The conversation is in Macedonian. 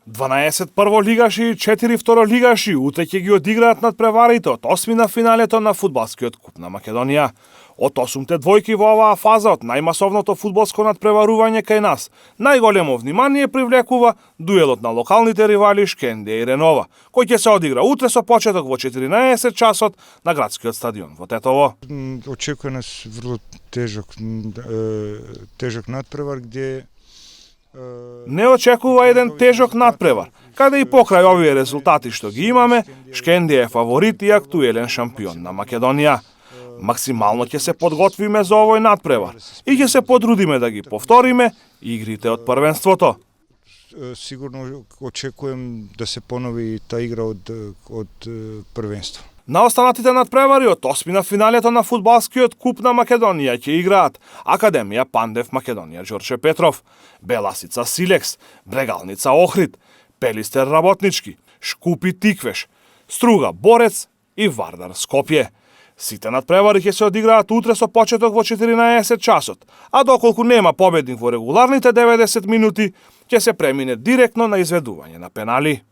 12 прволигаши и 4 второлигаши утре ќе ги одиграат надпреварите од 8 на финалето на фудбалскиот куп на Македонија. Од 8-те двојки во оваа фаза од најмасовното фудбалско надпреварување кај нас, најголемо внимание привлекува дуелот на локалните ривали Шкендија и Ренова, кој ќе се одигра утре со почеток во 14 часот на градскиот стадион во Тетово. Очекува нас врло тежок надпревар где Не очекува еден тежок надпревар, каде и покрај овие резултати што ги имаме, Шкендија е фаворит и актуелен шампион на Македонија. Максимално ќе се подготвиме за овој надпревар и ќе се потрудиме да ги повториме игрите од првенството. Сигурно очекувам да се понови та игра од првенство. На останатите надпревари од 8 на финалето на фудбалскиот куп на Македонија ќе играат Академија Пандев Македонија Ѓорче Петров, Беласица Силекс, Брегалница Охрид, Пелистер Работнички, Шкупи Тиквеш, Струга Борец и Вардар Скопје. Сите надпревари ќе се одиграат утре со почеток во 14 часот, а доколку нема победник во регуларните 90 минути, ќе се премине директно на изведување на пенали.